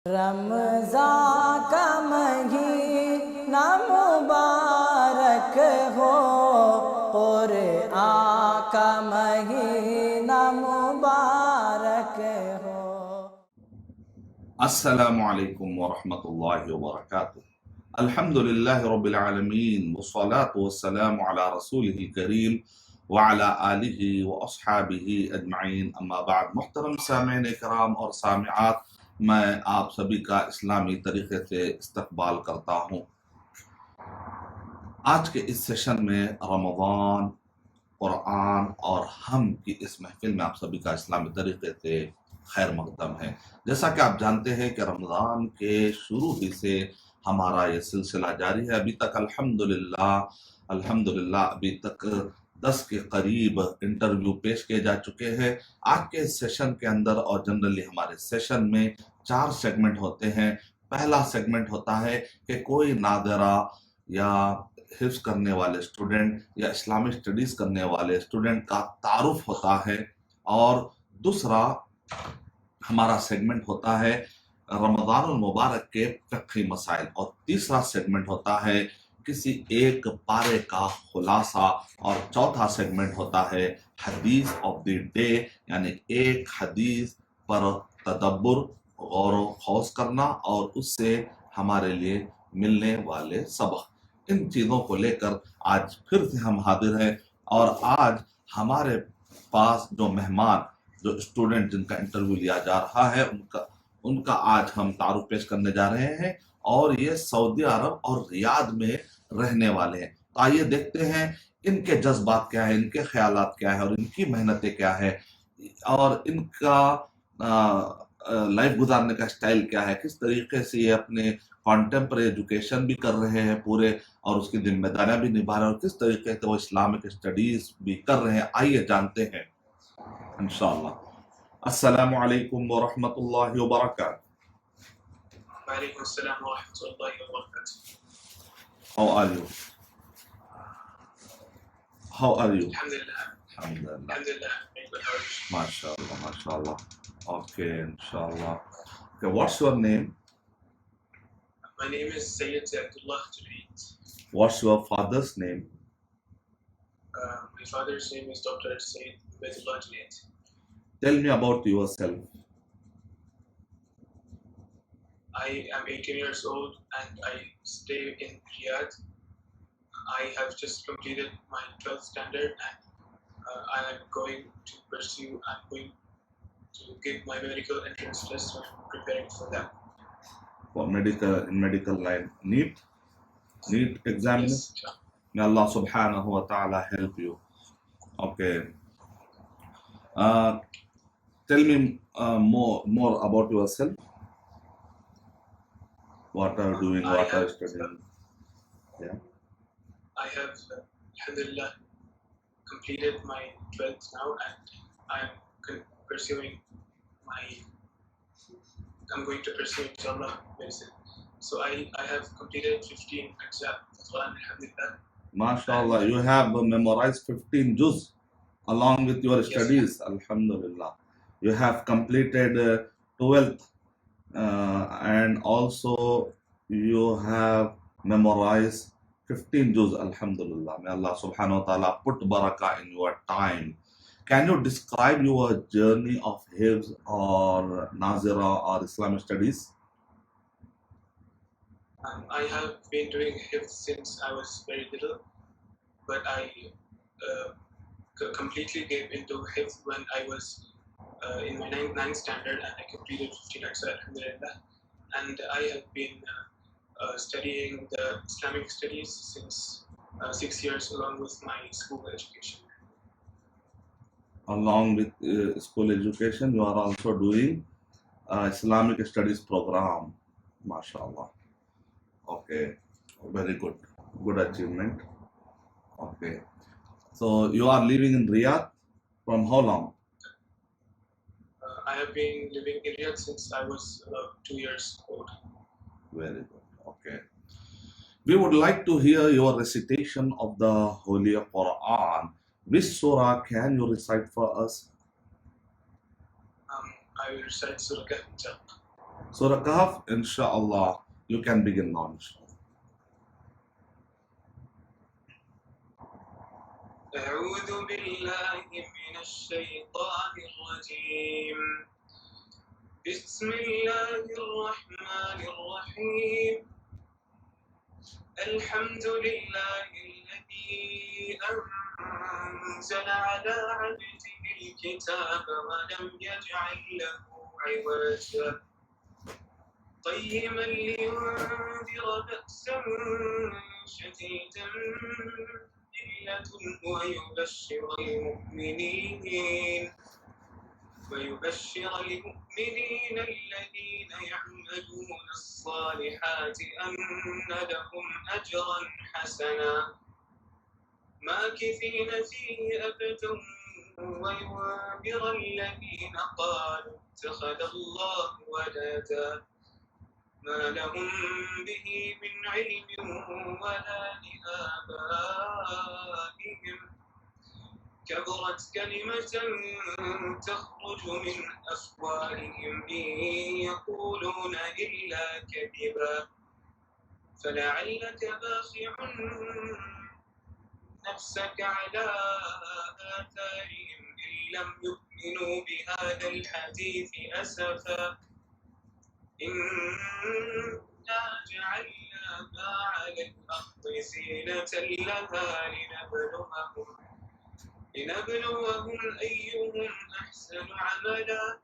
रमज़ान का महीना मुबारक हो, क़ुरआन का महीना मुबारक हो। अस्सलामु अलैकुम व रहमतुल्लाहि व बरकातुहू। अल्हम्दुलिल्लाहि रब्बिल आलमीन वस्सलातु वस्सलामु अला रसूलिहिल करीम व अला आलिहि व अस्हाबिहि अजमईन, अम्मा बाद। मुहतरम सामीईन इकराम और सामिआत, मैं आप सभी का इस्लामी तरीके से इस्तकबाल करता हूँ। आज के इस सेशन में रमज़ान, कुरान और हम की इस महफिल में आप सभी का इस्लामी तरीके से खैर मकदम है। जैसा कि आप जानते हैं कि रमज़ान के शुरू ही से हमारा ये सिलसिला जारी है। अभी तक अल्हम्दुलिल्लाह अभी तक 10 के करीब इंटरव्यू पेश किए जा चुके हैं। आज के इस सेशन के अंदर और जनरली हमारे सेशन में 4 सेगमेंट होते हैं। पहला सेगमेंट होता है कि कोई नाज़रा या हिफ्ज़ करने वाले स्टूडेंट या इस्लामिक स्टडीज़ करने वाले स्टूडेंट का तारुफ होता है, और दूसरा हमारा सेगमेंट होता है रमज़ानुल मुबारक के फ़िक़ही मसाइल, और तीसरा सेगमेंट होता है किसी एक पारे का खुलासा, और चौथा सेगमेंट होता है हदीस ऑफ द डे, यानी एक हदीस पर तदब्बुर, गौर व खौज करना और उससे हमारे लिए मिलने वाले सबक। इन चीज़ों को लेकर आज फिर से हम हाजिर हैं, और आज हमारे पास जो मेहमान, जो स्टूडेंट जिनका इंटरव्यू लिया जा रहा है, उनका आज हम तारुफ पेश करने जा रहे हैं, और ये सऊदी अरब और रियाद में रहने वाले हैं। तो आइए देखते हैं इनके जज्बात क्या है, इनके ख्यालात क्या है, और इनकी मेहनतें क्या है, और इनका लाइफ गुजारने का स्टाइल क्या है, किस तरीके से ये अपने कॉन्टेम्परेरी एजुकेशन भी कर रहे हैं पूरे, और उसकी जिम्मेदारियां भी निभा रहे हैं, और किस तरीके से वो इस्लामिक स्टडीज भी कर रहे हैं। आइए जानते हैं इंशाअल्लाह। अस्सलामु अलैकुम व रहमतुल्लाहि व बरकातुहू। वालेकुम अस्सलाम व रहमतुल्लाहि व बरकातुहू। How are you? How are you? Alhamdulillah. Alhamdulillah. Alhamdulillah. Very good. How are you? MashaAllah, MashaAllah. Okay, inshallah. Okay, what's your name? My name is Sayyid Abdullah Junaid. What's your father's name? My father's name is Dr. Sayyid Abdullah Junaid. Tell me about yourself. I am 18 years old and I stay in Riyadh. I have just completed my 12th standard and I am going to pursue, I'm going to give my medical entrance test. So I'm preparing for that. For medical line, NEET exam. Yes. May Allah subhanahu wa ta'ala help you. Okay. Tell me more about yourself. What are you doing? What are you studying? Yeah. I have, alhamdulillah, completed my 12th now, and I'm pursuing I'm going to pursue inshallah medicine. So I have completed 15 exams, alhamdulillah. MashaAllah, you have memorized 15 juz along with your Yes. studies. Alhamdulillah. You have completed 12th, and also you have memorized 15 juz. Alhamdulillah. May Allah subhanahu wa ta'ala put barakah in your time. Can you describe your journey of Hifz or Nazira or Islamic studies? I have been doing Hifz since I was very little, but I completely gave into Hifz when I was in my 9th standard, and I completed 15 exams, alhamdulillah. And I have been studying the Islamic studies since 6 years along with my school education. Along with school education, you are also doing Islamic studies program. MashaAllah. Okay, very good. Good achievement. Okay. So you are living in Riyadh from how long? I have been living in Riyadh since I was 2 years old. Very good. Okay. We would like to hear your recitation of the Holy Quran. Which surah can you recite for us? I will recite Surah Kahf. Surah Kahf, inshallah, you can begin now. أعوذ بالله من الشيطان الرجيم بسم الله الرحمن الرحيم الحمد لله الذي أنزل على عبده الكتاب ولم يجعل له عوجا قيما لينذر بأسا شديدا من لدنه ويبشر المؤمنين الذين يعملون الصالحات أن لهم أجرا حسنا ماكثين فيه أبدا وينذر الذين قالوا اتخذ الله ولدا ما لهم به من علم ولا لآبائهم كبرت كلمة تخرج من أفواههم إن يقولون إلا كذبا فلعلك باخع نفسك على آثارهم إن لم يؤمنوا بهذا الحديث أسفا إنا جعلنا ما على الأرض زينة لها لنبلوهم أيهم أحسن عملا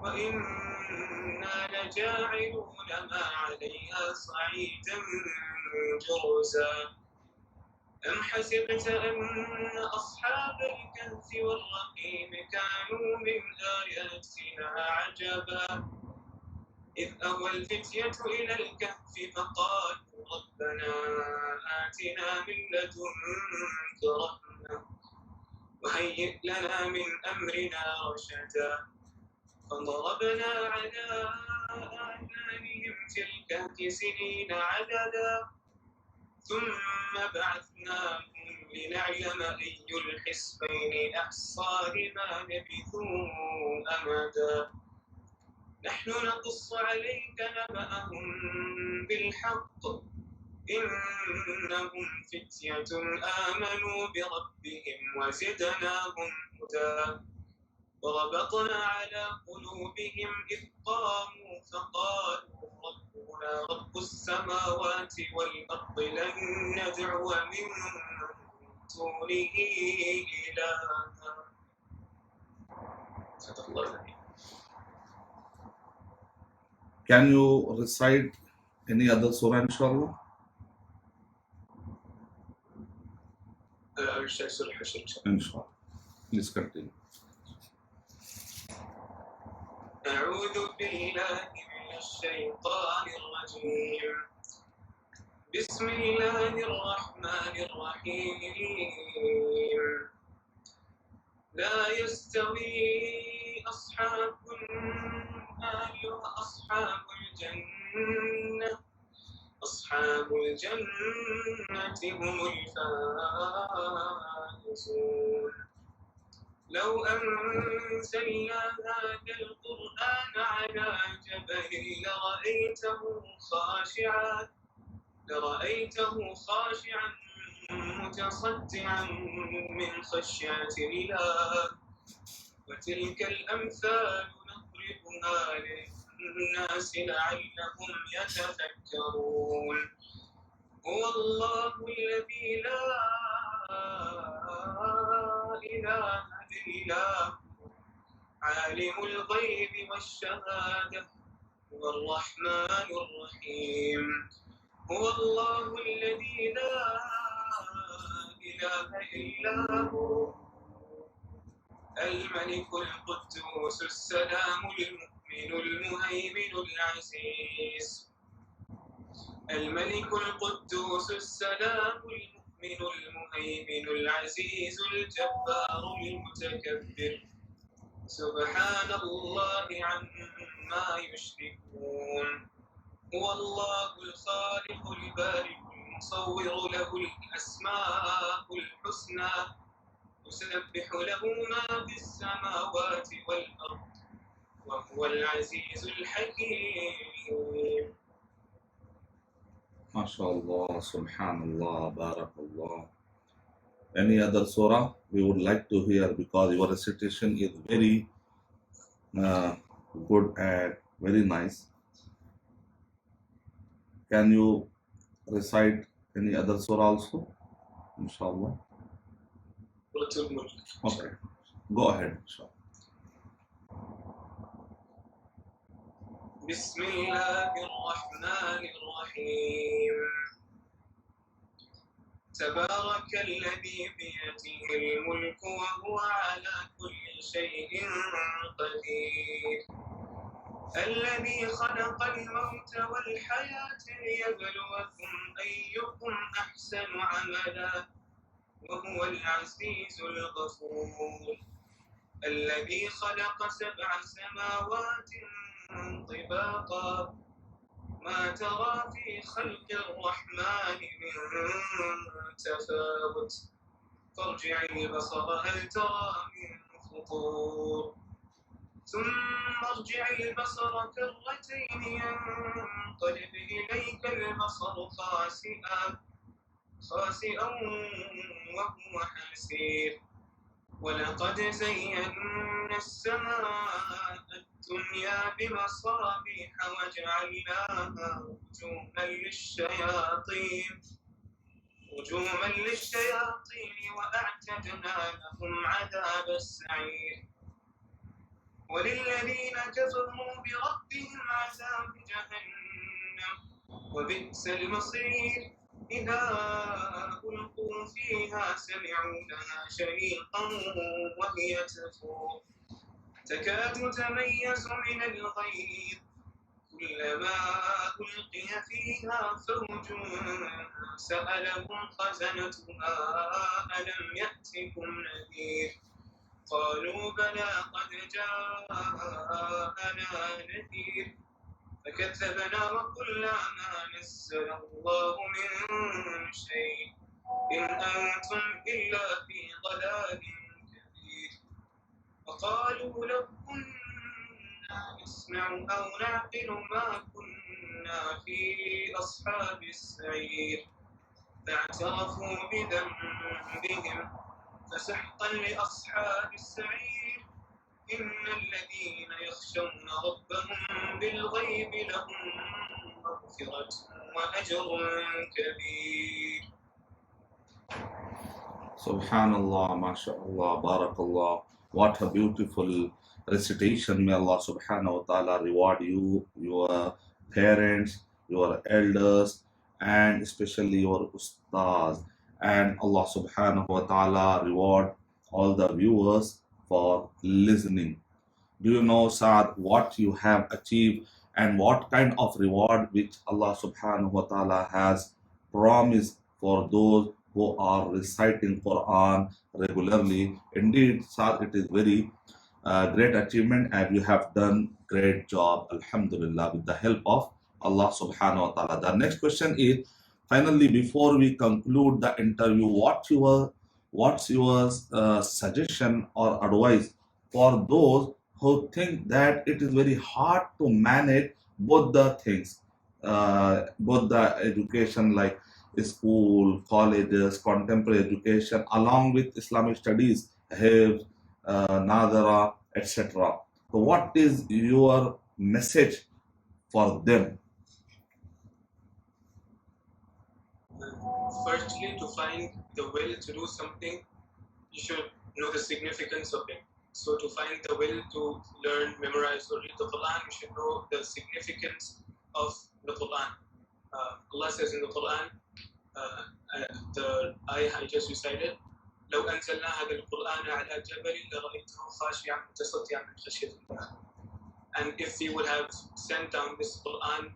وإنا لجاعلون ما عليها صعيدا جرزا أم حسبت أن أصحاب الكهف والرقيم كانوا من آياتنا عجبا إذ أوى الفتية إلى الكهف فقالوا ربنا آتنا من لدنك رحمة وهيئ لنا من أمرنا رشدا فضربنا على آذانهم في الكهف سنين عددا ثم بعثناهم لنعلم أي الحزبين أحصى لما لبثوا أمدا نحن نقص عليك نبأهم بالحق إنهم فتية آمنوا بربهم وزدناهم هدى وربطنا على قلوبهم إذ قاموا فقالوا ربنا رب السماوات والأرض لن ندعو من دونه إلها صدق الله العظيم. Can you recite any other surah, inshallah? سورة الحشر Inshallah. Please continue. أعوذ بالله من الشيطان الرجيم بسم الله الرحمن الرحيم لا يستوي أصحاب النار وأصحاب الجنة أصحاب الجنة هم الفائزون لو أنزلنا هذا القرآن على جبل لرأيته خاشعا متصدعا من خشية الله وتلك الأمثال نضربها للناس لعلهم يتفكرون هو الله الذي لا إله إلا هو عالم الغيب والشهادة هو الرحمن الرحيم هو الله الذي لا إله إلا هو الملك القدوس السلام المؤمن المهيمن العزيز الملك القدوس السلام المؤمن المهيمن العزيز الجبار المتكبر سبحان الله عما يشركون هو الله الخالق البارئ المصور له الأسماء يسبح له ما في السماوات والأرض وهو العزيز الحكيم. MashaAllah, Subhanallah, Barakallah. Any other surah we would like to hear, because your recitation is very good and very nice. Can you recite any other surah also? Inshallah. سورة الملك. Okay. Go ahead. Inshallah. بسم الله الرحمن الرحيم. تبارك الذي بيده الملك وهو على كل شيء قدير. الذي خلق الموت والحياة ليبلوكم أيكم أحسن عملا وهو العزيز الغفور. الذي خلق 7 سماوات طباقا ما ترى في خلق الرحمن من تفاوت فارجع البصر هل ترى من فطور ثم ارجع البصر كرتين ينقلب إليك البصر خاسئا وهو حسير. ولقد زينا السماء الدنيا بمصابيح وجعلناها رجوما للشياطين وأعتدنا لهم عذاب السعير. وللذين كفروا بربهم عذاب جهنم وبئس المصير. إذا ألقوا فيها سمعوا لها شهيقا وهي تفور تكاد تميز من الغيظ كلما ألقي فيها فوج سألهم خزنتها ألم يأتكم نذير قالوا بلى قد جاءنا نذير فكذبنا وقلنا ما نزل الله من شيء إن أنتم إلا في ضلال كبير. وقالوا لو كنا نسمع أو نعقل ما كنا في أصحاب السعير فاعترفوا بذنبهم فسحقا لأصحاب السعير. إن الذين يخشون ربهم بالغيب لهم مغفرة وأجر كبير. Subhanallah, MashaAllah, Barakallah. What a beautiful recitation. May Allah subhanahu wa ta'ala reward you, your parents, your elders, and especially your ustaz. And Allah subhanahu wa ta'ala reward all the viewers for listening. Do you know, Saad, what you have achieved and what kind of reward which Allah subhanahu wa ta'ala has promised for those who are reciting Quran regularly? Indeed, Saad, it is very great achievement and you have done great job, Alhamdulillah, with the help of Allah subhanahu wa ta'ala. The next question is, finally, before we conclude the interview, what's your suggestion or advice for those who think that it is very hard to manage both the things, both the education like school, colleges, contemporary education, along with Islamic studies, Hifz, Nadara, etc. So what is your message for them? Firstly, to find the will to do something, you should know the significance of it. So to find the will to learn, memorize, or read the Quran, you should know the significance of the Quran. Allah says in the Quran, the ayah I just recited, لو أنزلنا هذا القرآن على جبل لرأيته خاشعا متصدعا من خشية الله. And if we would have sent down this Quran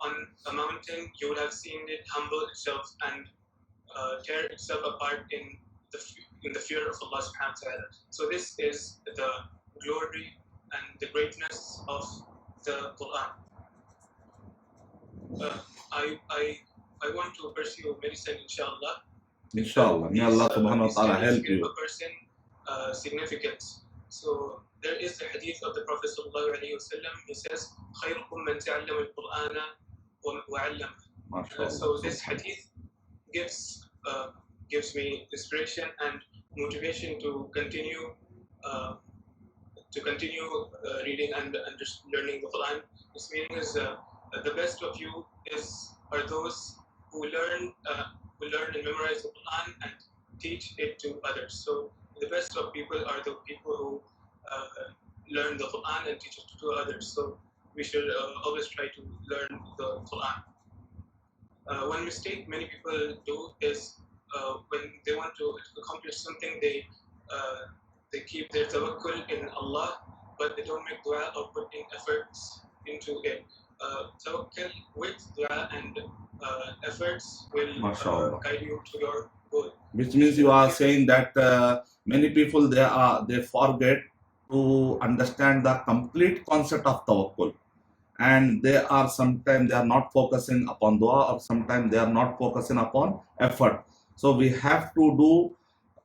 on a mountain, you would have seen it humble itself and tear itself apart in the fear of Allah subhanahu wa ta'ala. So this is the glory and the greatness of the Quran. I want to pursue medicine, inshallah. Inshallah. May Allah subhanahu wa ta'ala help give you. a person significance. So there is the hadith of the Prophet sallallahu alaihi wasallam. He says, "خيركم من تعلم القرآن وعلمه." So this hadith gives me inspiration and motivation to continue reading and learning the Quran. This meaning is the best of you are those who learn and memorize the Quran and teach it to others. So the best of people are the people who learn the Quran and teach it to others. So we should always try to learn the Quran. One mistake many people do is when they want to accomplish something, they keep their tawakkul in Allah, but they don't make dua or put in efforts into it. Tawakkul with dua and efforts will guide you to your goal. Which means you are saying that many people they forget to understand the complete concept of tawakkul, and sometimes they are not focusing upon dua, or sometimes they are not focusing upon effort. So we have to do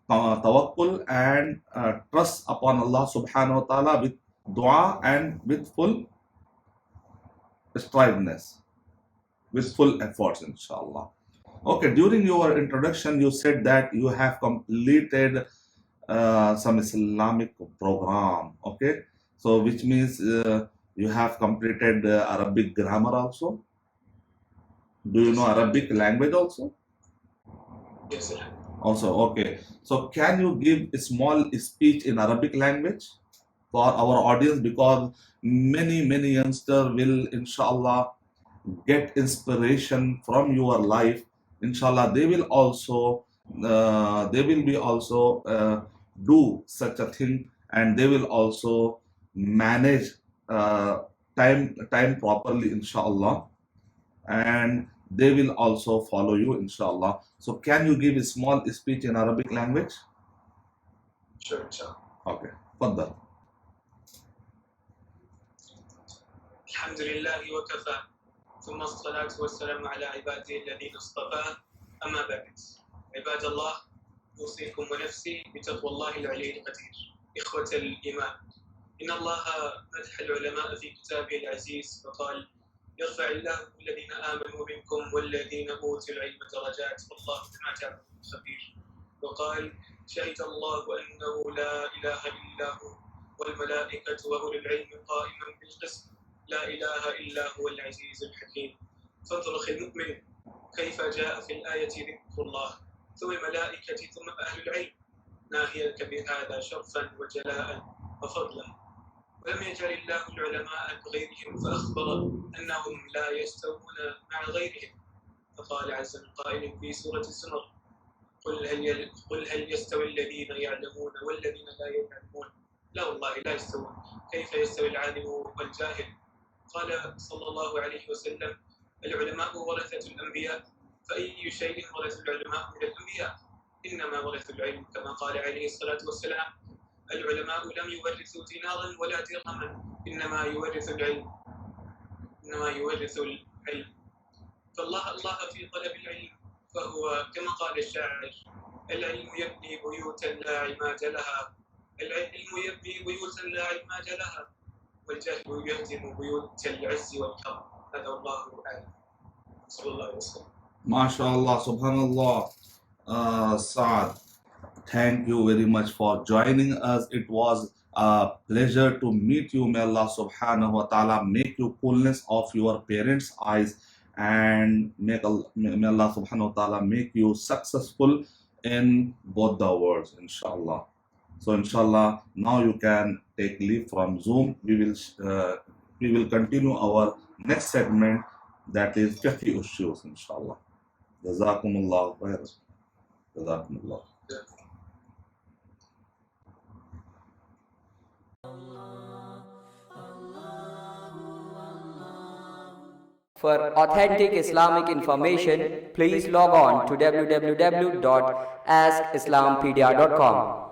tawakkul and trust upon Allah subhanahu wa ta'ala with dua and with full striveness, with full efforts, inshallah. Okay, during your introduction, you said that you have completed some Islamic program. Okay, so which means you have completed Arabic grammar also. Do you know Arabic language also? Yes, sir. Also, okay. So can you give a small speech in Arabic language for our audience, because many youngsters will, inshallah, get inspiration from your life. Inshallah, they will be also do such a thing, and they will also manage time properly, inshallah, and they will also follow you, inshallah. So can you give a small speech in Arabic language? Sure, inshallah. Okay, further. Alhamdulillah wa kafa. ثم الصلاة والسلام على عباده الذين اصطفى. أما بعد. عباد الله، أوصيكم ونفسي بتقوى الله العلي القدير. إخوة الإيمان، إن الله مدح العلماء في كتابه العزيز فقال: يرفع الله الذين آمنوا منكم والذين أوتوا العلم درجات والله بما تعملون خبير. وقال: شهد الله أنه لا إله إلا هو والملائكة وأولو العلم قائما بالقسط لا إله إلا هو العزيز الحكيم. فانظر أخي المؤمن كيف جاء في الآية ذكر الله ثم الملائكة ثم أهل العلم، ناهيك بهذا شرفا وجلاء وفضلا. ولم يجعل الله العلماء كغيرهم فأخبر أنهم لا يستوون مع غيرهم، فقال عز من قائل في سورة الزمر: قل هل يستوي الذين يعلمون والذين لا يعلمون؟ لا والله لا يستوون. كيف يستوي العالم والجاهل؟ قال صلى الله عليه وسلم: العلماء ورثة الأنبياء، فأي شيء ورث العلماء من الأنبياء؟ إنما ورثوا العلم، كما قال عليه الصلاة والسلام: العلماء لم يورثوا دينارا ولا درهما، إنما يورثوا العلم. فالله في طلب العلم، فهو كما قال الشاعر: العلم يبني بيوتا لا عماد لها، العلم يبني بيوتا لا عماد لها، والجهل يهدم بيوت العز والكرم. هذا والله أعلم. صلى الله عليه وسلم. MashaAllah, subhanallah. Saad, thank you very much for joining us. It was a pleasure to meet you. May Allah subhanahu wa ta'ala make you coolness of your parents' eyes, and may Allah subhanahu wa ta'ala make you successful in both the worlds, inshallah. So inshallah, now you can take leave from Zoom. We will continue our next segment, that is fiqh issues, inshallah. Jazakumullah khair. Jazakumullah. For authentic Islamic information, please log on to www.askislampedia.com.